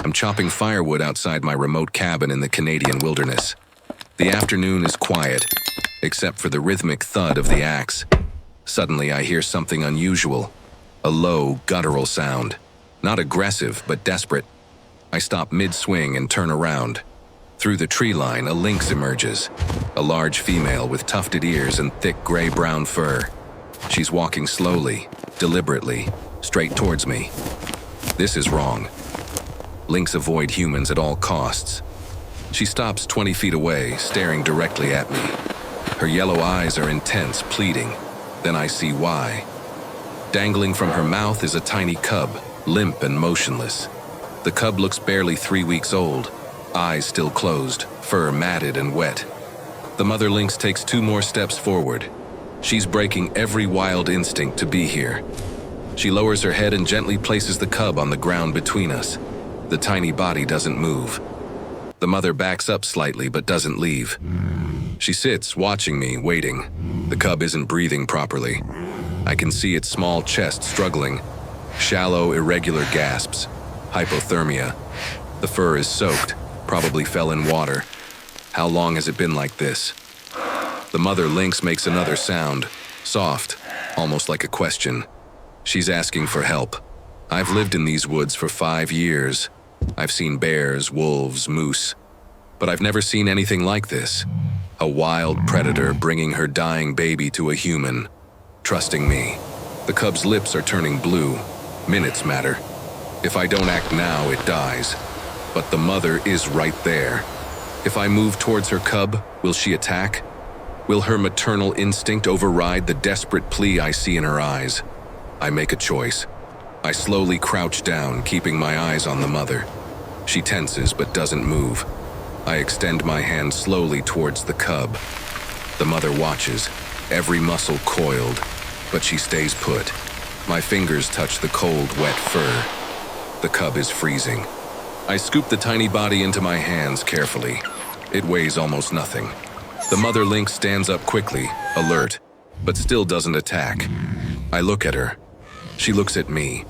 I'm chopping firewood outside my remote cabin in the Canadian wilderness. The afternoon is quiet, except for the rhythmic thud of the axe. Suddenly, I hear something unusual. A low, guttural sound. Not aggressive, but desperate. I stop mid-swing and turn around. Through the tree line, a lynx emerges. A large female with tufted ears and thick gray-brown fur. She's walking slowly, deliberately, straight towards me. This is wrong. Lynx avoid humans at all costs. She stops 20 feet away, staring directly at me. Her yellow eyes are intense, pleading. Then I see why. Dangling from her mouth is a tiny cub, limp and motionless. The cub looks barely 3 weeks old, eyes still closed, fur matted and wet. The mother lynx takes 2 more steps forward. She's breaking every wild instinct to be here. She lowers her head and gently places the cub on the ground between us. The tiny body doesn't move. The mother backs up slightly but doesn't leave. She sits, watching me, waiting. The cub isn't breathing properly. I can see its small chest struggling. Shallow, irregular gasps. Hypothermia. The fur is soaked, probably fell in water. How long has it been like this? The mother lynx makes another sound, soft, almost like a question. She's asking for help. I've lived in these woods for 5 years. I've seen bears, wolves, moose. But I've never seen anything like this. A wild predator bringing her dying baby to a human, trusting me. The cub's lips are turning blue. Minutes matter. If I don't act now, it dies. But the mother is right there. If I move towards her cub, will she attack? Will her maternal instinct override the desperate plea I see in her eyes? I make a choice. I slowly crouch down, keeping my eyes on the mother. She tenses but doesn't move. I extend my hand slowly towards the cub. The mother watches, every muscle coiled, but she stays put. My fingers touch the cold, wet fur. The cub is freezing. I scoop the tiny body into my hands carefully. It weighs almost nothing. The mother lynx stands up quickly, alert, but still doesn't attack. I look at her. She looks at me.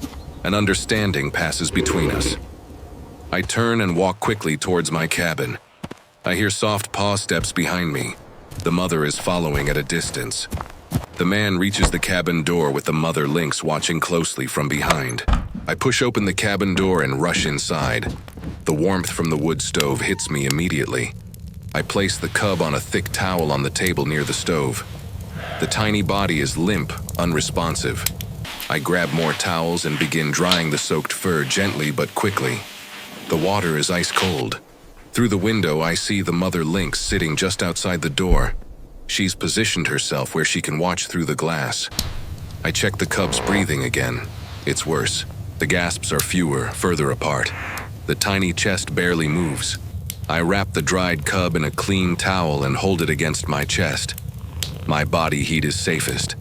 An understanding passes between us. I turn and walk quickly towards my cabin. I hear soft paw steps behind me. The mother is following at a distance. The man reaches the cabin door with the mother lynx watching closely from behind. I push open the cabin door and rush inside. The warmth from the wood stove hits me immediately. I place the cub on a thick towel on the table near the stove. The tiny body is limp, unresponsive. I grab more towels and begin drying the soaked fur gently but quickly. The water is ice cold. Through the window, I see the mother lynx sitting just outside the door. She's positioned herself where she can watch through the glass. I check the cub's breathing again. It's worse. The gasps are fewer, further apart. The tiny chest barely moves. I wrap the dried cub in a clean towel and hold it against my chest. My body heat is safest,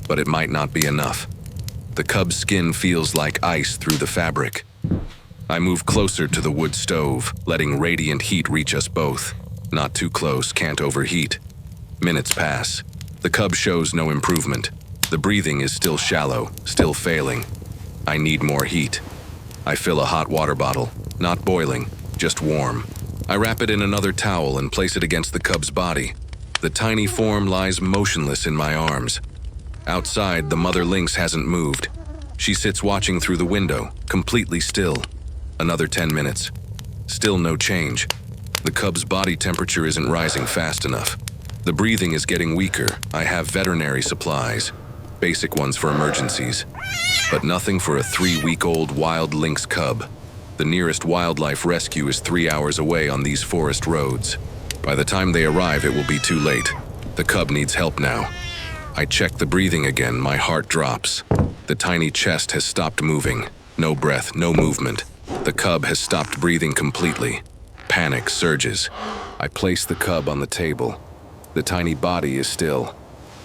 but it might not be enough. The cub's skin feels like ice through the fabric. I move closer to the wood stove, letting radiant heat reach us both. Not too close, can't overheat. Minutes pass. The cub shows no improvement. The breathing is still shallow, still failing. I need more heat. I fill a hot water bottle, not boiling, just warm. I wrap it in another towel and place it against the cub's body. The tiny form lies motionless in my arms. Outside, the mother lynx hasn't moved. She sits watching through the window, completely still. Another 10 minutes. Still no change. The cub's body temperature isn't rising fast enough. The breathing is getting weaker. I have veterinary supplies, basic ones for emergencies, but nothing for a 3-week-old wild lynx cub. The nearest wildlife rescue is 3 hours away on these forest roads. By the time they arrive, it will be too late. The cub needs help now. I check the breathing again, my heart drops. The tiny chest has stopped moving. No breath, no movement. The cub has stopped breathing completely. Panic surges. I place the cub on the table. The tiny body is still.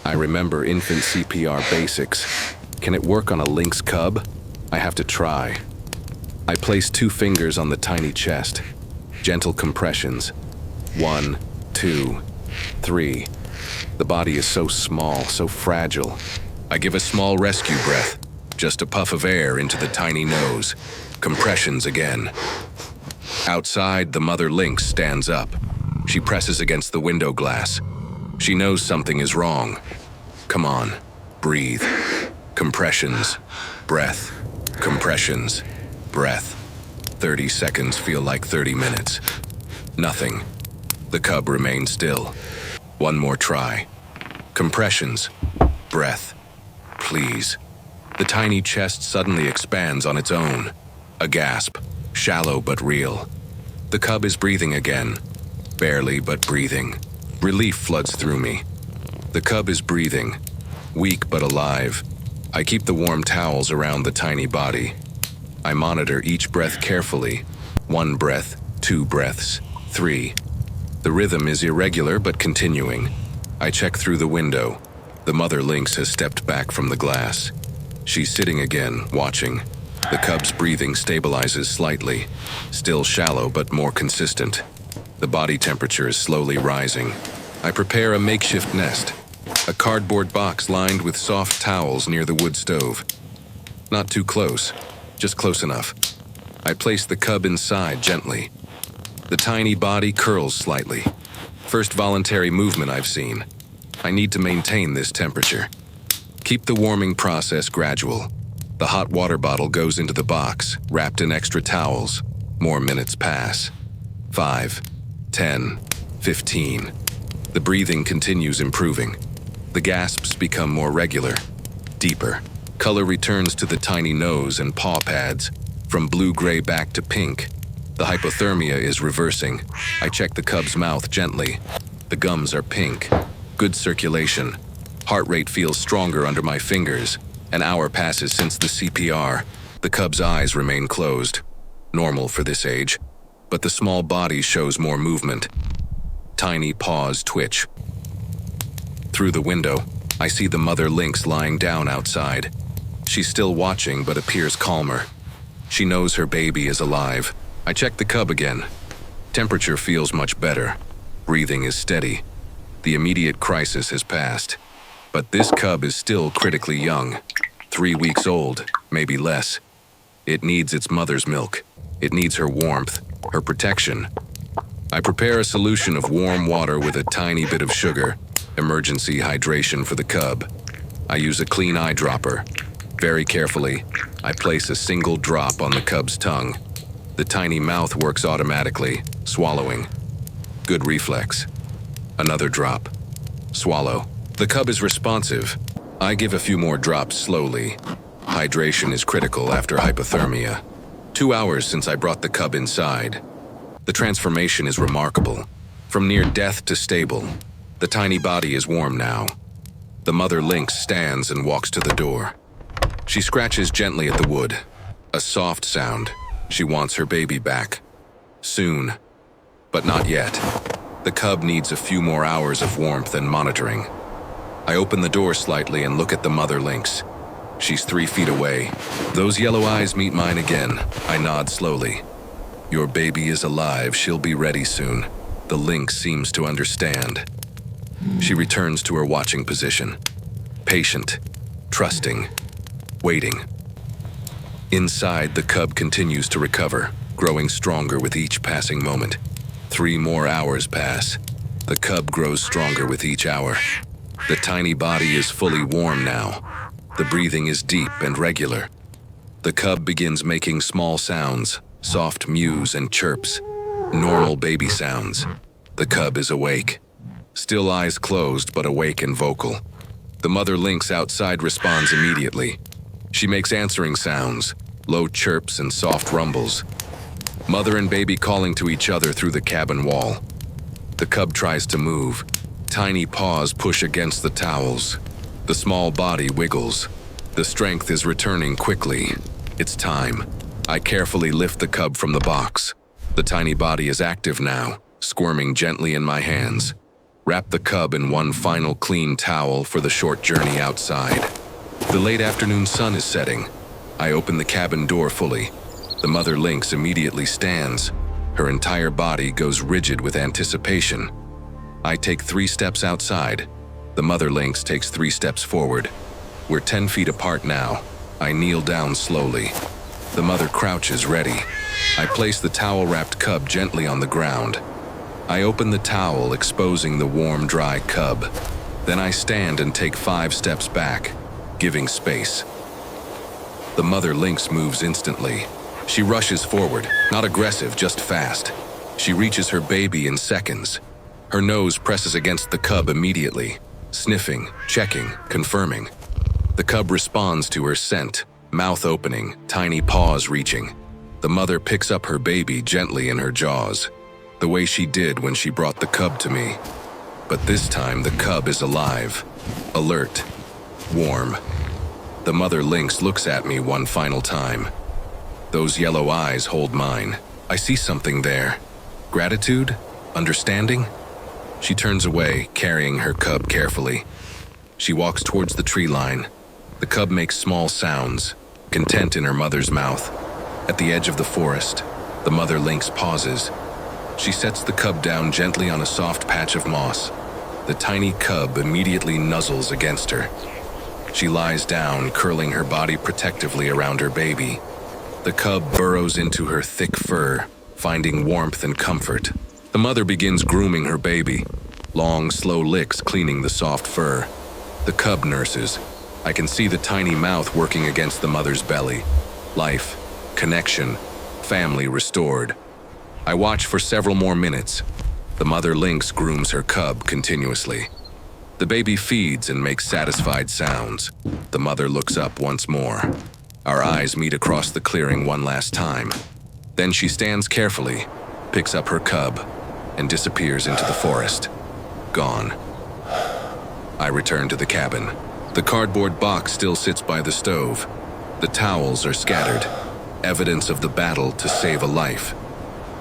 I remember infant CPR basics. Can it work on a lynx cub? I have to try. I place 2 fingers on the tiny chest. Gentle compressions. 1, 2, 3. The body is so small, so fragile. I give a small rescue breath. Just a puff of air into the tiny nose. Compressions again. Outside, the mother lynx stands up. She presses against the window glass. She knows something is wrong. Come on, breathe. Compressions, breath, compressions, breath. 30 seconds feel like 30 minutes. Nothing. The cub remains still. One more try. Compressions, breath. Please. The tiny chest suddenly expands on its own. A gasp, shallow but real. The cub is breathing again. Barely, but breathing. Relief floods through me. The cub is breathing. Weak but alive. I keep the warm towels around the tiny body. I monitor each breath carefully. 1 breath, 2 breaths, 3. The rhythm is irregular but continuing. I check through the window. The mother lynx has stepped back from the glass. She's sitting again, watching. The cub's breathing stabilizes slightly. Still shallow but more consistent. The body temperature is slowly rising. I prepare a makeshift nest. A cardboard box lined with soft towels near the wood stove. Not too close, just close enough. I place the cub inside gently. The tiny body curls slightly. First voluntary movement I've seen. I need to maintain this temperature. Keep the warming process gradual. The hot water bottle goes into the box, wrapped in extra towels. More minutes pass. 5, 10, 15. The breathing continues improving. The gasps become more regular, deeper. Color returns to the tiny nose and paw pads, from blue-gray back to pink. The hypothermia is reversing. I check the cub's mouth gently. The gums are pink. Good circulation. Heart rate feels stronger under my fingers. An hour passes since the CPR. The cub's eyes remain closed. Normal for this age. But the small body shows more movement. Tiny paws twitch. Through the window, I see the mother lynx lying down outside. She's still watching but appears calmer. She knows her baby is alive. I check the cub again. Temperature feels much better. Breathing is steady. The immediate crisis has passed. But this cub is still critically young. 3 weeks old, maybe less. It needs its mother's milk. It needs her warmth, her protection. I prepare a solution of warm water with a tiny bit of sugar. Emergency hydration for the cub. I use a clean eyedropper. Very carefully, I place a single drop on the cub's tongue. The tiny mouth works automatically, swallowing. Good reflex. Another drop. Swallow. The cub is responsive. I give a few more drops slowly. Hydration is critical after hypothermia. 2 hours since I brought the cub inside. The transformation is remarkable. From near death to stable. The tiny body is warm now. The mother lynx stands and walks to the door. She scratches gently at the wood. A soft sound. She wants her baby back. Soon. But not yet. The cub needs a few more hours of warmth and monitoring. I open the door slightly and look at the mother lynx. She's 3 feet away. Those yellow eyes meet mine again. I nod slowly. Your baby is alive. She'll be ready soon. The lynx seems to understand. She returns to her watching position. Patient, trusting, waiting. Inside, the cub continues to recover, growing stronger with each passing moment. 3 more hours pass. The cub grows stronger with each hour. The tiny body is fully warm now. The breathing is deep and regular. The cub begins making small sounds, soft mews and chirps, normal baby sounds. The cub is awake. Still eyes closed, but awake and vocal. The mother lynx outside responds immediately. She makes answering sounds, low chirps and soft rumbles. Mother and baby calling to each other through the cabin wall. The cub tries to move. Tiny paws push against the towels. The small body wiggles. The strength is returning quickly. It's time. I carefully lift the cub from the box. The tiny body is active now, squirming gently in my hands. Wrap the cub in one final clean towel for the short journey outside. The late afternoon sun is setting. I open the cabin door fully. The mother lynx immediately stands. Her entire body goes rigid with anticipation. I take 3 steps outside. The mother lynx takes 3 steps forward. We're 10 feet apart now. I kneel down slowly. The mother crouches ready. I place the towel-wrapped cub gently on the ground. I open the towel, exposing the warm, dry cub. Then I stand and take 5 steps back, giving space. The mother lynx moves instantly. She rushes forward, not aggressive, just fast. She reaches her baby in seconds. Her nose presses against the cub immediately, sniffing, checking, confirming. The cub responds to her scent, mouth opening, tiny paws reaching. The mother picks up her baby gently in her jaws, the way she did when she brought the cub to me. But this time the cub is alive, alert, warm. The mother lynx looks at me one final time. Those yellow eyes hold mine. I see something there. Gratitude? Understanding? She turns away, carrying her cub carefully. She walks towards the tree line. The cub makes small sounds, content in her mother's mouth. At the edge of the forest, the mother lynx pauses. She sets the cub down gently on a soft patch of moss. The tiny cub immediately nuzzles against her. She lies down, curling her body protectively around her baby. The cub burrows into her thick fur, finding warmth and comfort. The mother begins grooming her baby, long, slow licks cleaning the soft fur. The cub nurses. I can see the tiny mouth working against the mother's belly. Life, connection, family restored. I watch for several more minutes. The mother lynx grooms her cub continuously. The baby feeds and makes satisfied sounds. The mother looks up once more. Our eyes meet across the clearing one last time. Then she stands carefully, picks up her cub, and disappears into the forest. Gone. I return to the cabin. The cardboard box still sits by the stove. The towels are scattered, evidence of the battle to save a life.